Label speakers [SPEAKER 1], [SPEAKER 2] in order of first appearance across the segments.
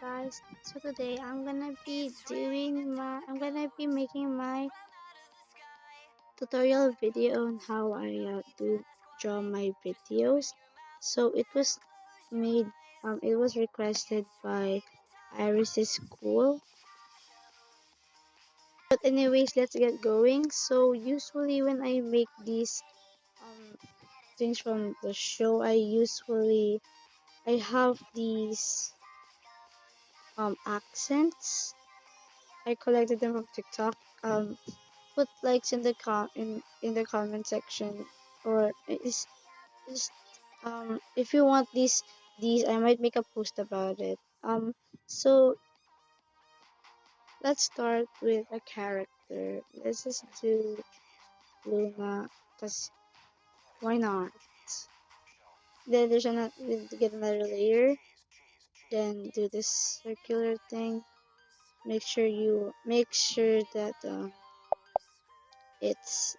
[SPEAKER 1] guys. So today I'm gonna be making my tutorial video on how I do draw my videos. So it was requested by Iris's school. But anyways, let's get going. So usually when I make these things from the show, I have these accents. I collected them from TikTok. Put likes in the comment section, or is if you want these I might make a post about it. So let's start with a character. Let's just do Luna, cause why not? Then we'll get another layer. Then do this circular thing. Make sure that it's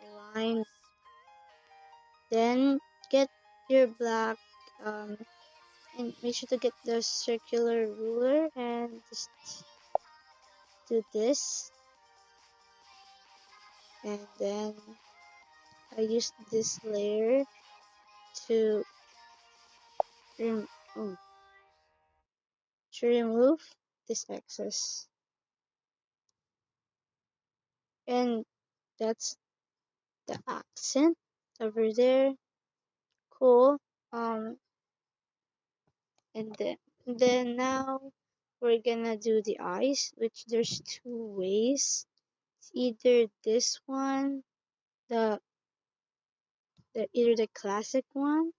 [SPEAKER 1] aligned. Then get your black and make sure to get the circular ruler and just do this. And then I use this layer to rem oh, to remove this excess. And that's the accent over there. Cool. Um and then now we're gonna do the eyes, which there's two ways. It's either this one, the either the classic one,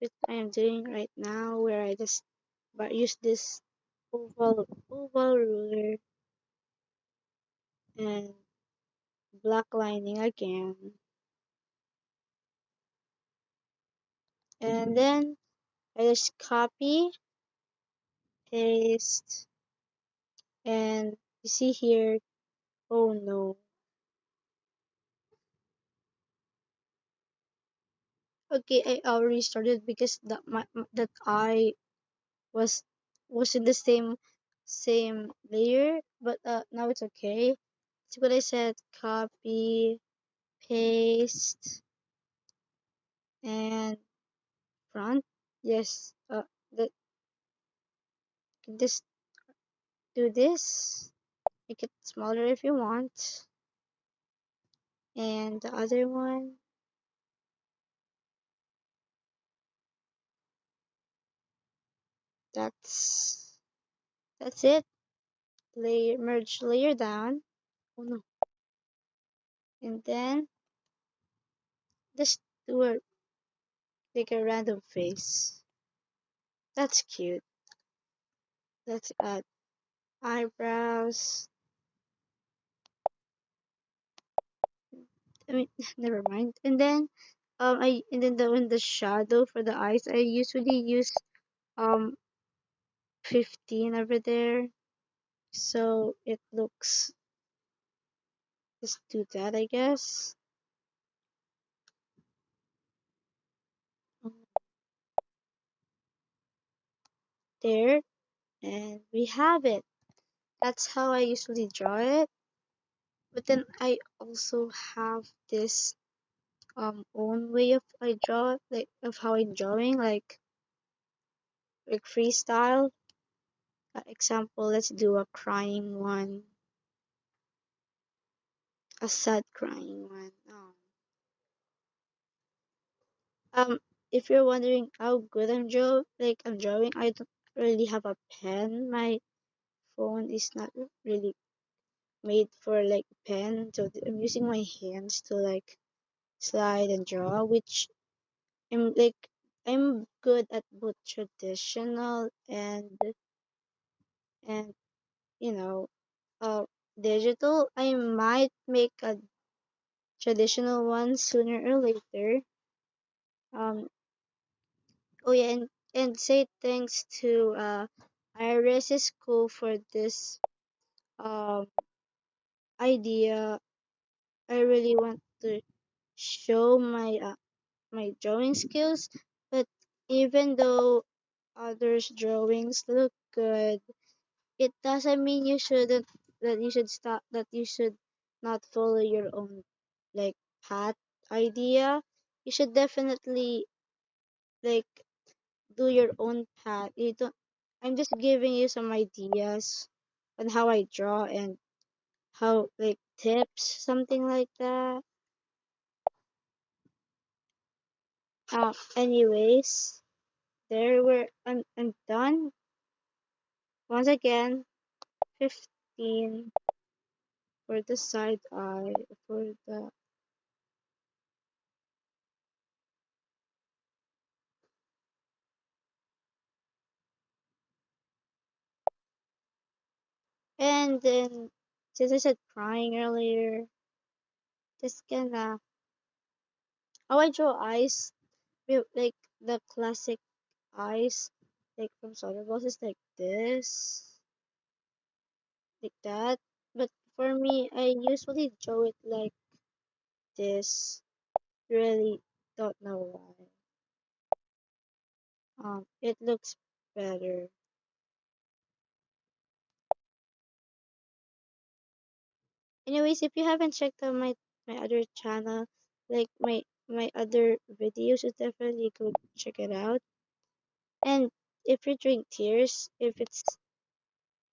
[SPEAKER 1] which I am doing right now, where I just use this oval ruler and black lining again, and then I just copy, paste, and you see here. Oh no. Okay, I already started because that I was in the same layer, but now it's okay. See what I said? Copy, paste, and front. Yes. That just do this. Make it smaller if you want. And the other one, that's it. Merge layer down. Oh no. And then just do a like a random face. That's cute. Let's add eyebrows. I mean, never mind. And then in the shadow for the eyes, I usually use um 15 over there, so it looks. Just do that, I guess. There, and we have it. That's how I usually draw it. But then I also have this own way of I draw, like of how I'm drawing, like freestyle. Example, let's do a crying one, a sad crying one. If you're wondering how good I'm drawing, I don't really have a pen. My phone is not really made for like pen, so I'm using my hands to like slide and draw, which I'm like I'm good at both traditional and you know uh digital. I might make a traditional one sooner or later. Um oh yeah, and say thanks to Iris School for this um idea. I really want to show my drawing skills, but even though others' drawings look good, it doesn't mean you should stop that you should not follow your own like path idea. You should definitely like do your own path. You don't I'm just giving you some ideas on how I draw and how like tips, something like that. Anyways, I'm done. Once again, 15 for the side eye for the and then since I said crying earlier, just gonna how I draw eyes like the classic eyes like from Star Wars is like this, like that. But for me, I usually draw it like this. Really don't know why. It looks better. Anyways, if you haven't checked out my other channel, like my other videos, you definitely go check it out. And if you drink tears, if it's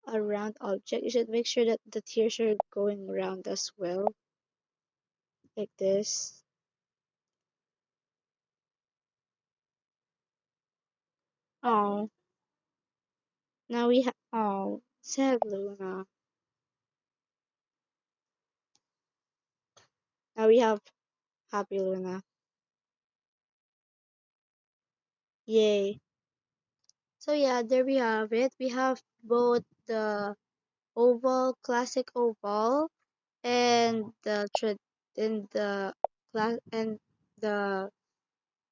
[SPEAKER 1] a round object, you should make sure that the tears are going around as well, like this. Oh, now we have sad Luna. Now we have happy Luna. Yay! So yeah, there we have it. We have both the oval, classic oval, and the class and the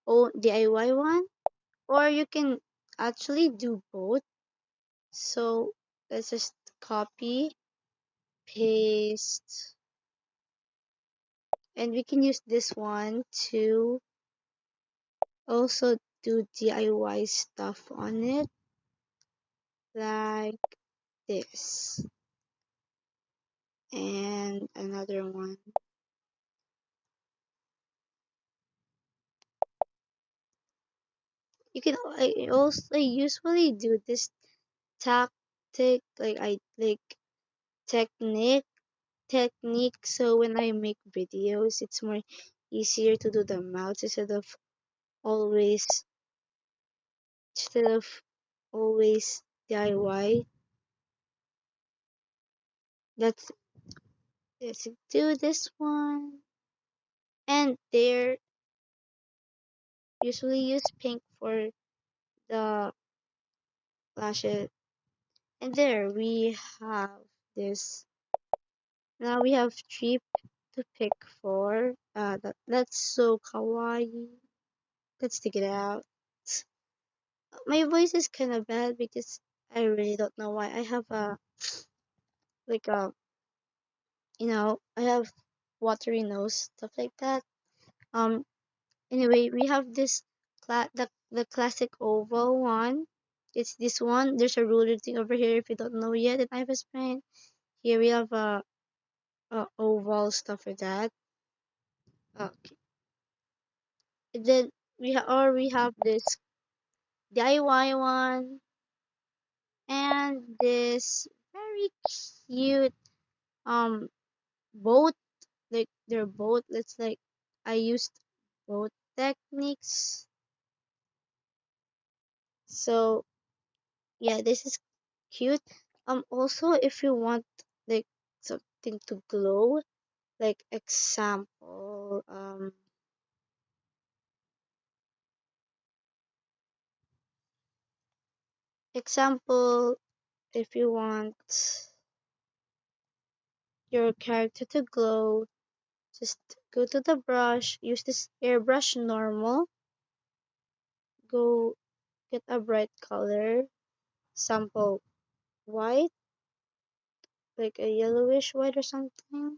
[SPEAKER 1] DIY one, or you can actually do both. So let's just copy, paste, and we can use this one to also do DIY stuff on it, like this, and another one. You can I usually do this tactic like I like technique technique so when I make videos it's more easier to do the mouth always instead of always DIY. Let's let's do this one. And there usually use pink for the lashes. And there we have this. Now we have three to pick for. That's so kawaii. Let's take it out. My voice is kind of bad because I really don't know why. I have a like a I have watery nose stuff like that. Um. Anyway, we have this the classic oval one. It's this one. There's a ruler thing over here. If you don't know yet, and I have explained. Here we have a oval stuff for that. Okay. And then we have this DIY one and this very cute um boat. Like they're both. Let's like I used both techniques. So yeah, this is cute. Also if you want like something to glow, like example if you want your character to glow, just go to the brush, use this airbrush normal, go get a bright color, sample white, like a yellowish white or something,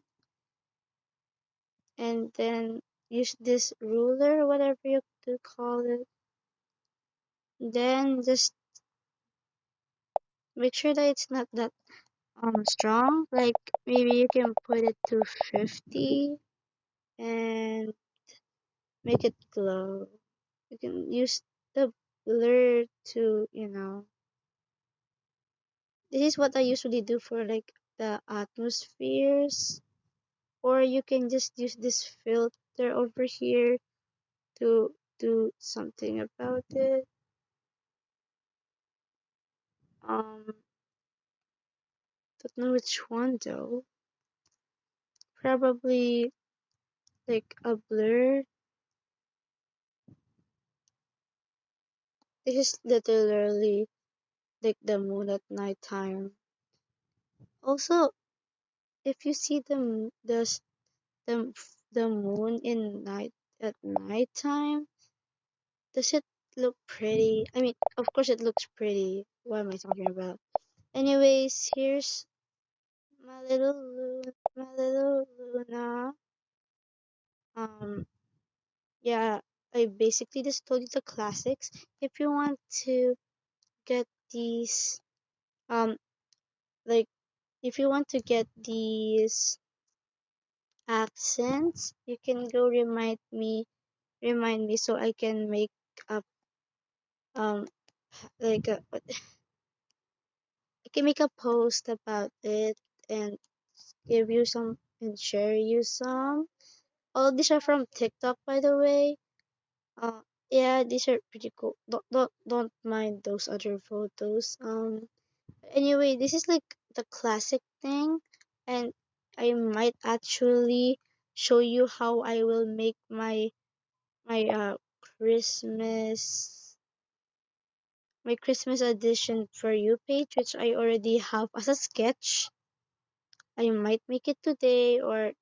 [SPEAKER 1] and then use this ruler, whatever you to call it. Then just make sure that it's not that strong. Like maybe you can put it to 50 and make it glow. You can use the blur to, this is what I usually do for like the atmospheres. Or you can just use this filter over here to do something about it. Um, don't know which one though. Probably like a blur. This is literally like the moon at nighttime. Also, if you see the the moon in night at nighttime, does it look pretty? I mean, of course it looks pretty. What am I talking about? Anyways, here's my little Luna. Um, yeah, I basically just told you the classics. If you want to get these, um, like if you want to get these accents, you can go remind me so I can make up like I can make a post about it and give you some and share you some. All these are from TikTok, by the way. Uh, yeah, these are pretty cool. Don't mind those other photos. Anyway, this is like the classic thing, and I might actually show you how I will make my Christmas my Christmas edition for you page, which I already have as a sketch. I might make it today or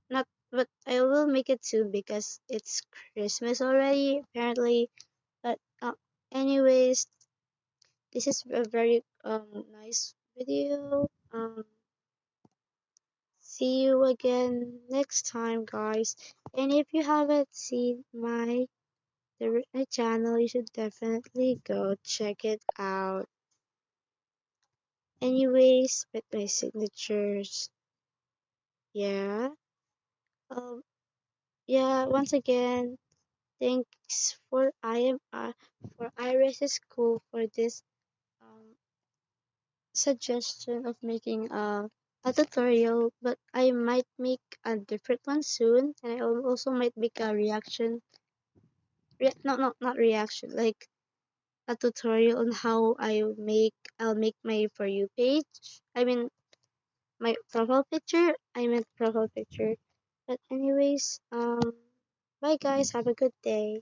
[SPEAKER 1] not, but I will make it soon because it's Christmas already, apparently. But anyways, this is a very nice video. See you again next time, guys. And if you haven't seen my channel, you should definitely go check it out. Anyways, with my signatures, yeah. Um, yeah. Once again, thanks for for Iris School for this um suggestion of making a tutorial, but I might make a different one soon, and I also might make a reaction. Not reaction, like a tutorial on how I'll make my for you page. I mean my profile picture. I meant profile picture. But anyways, bye guys. Have a good day.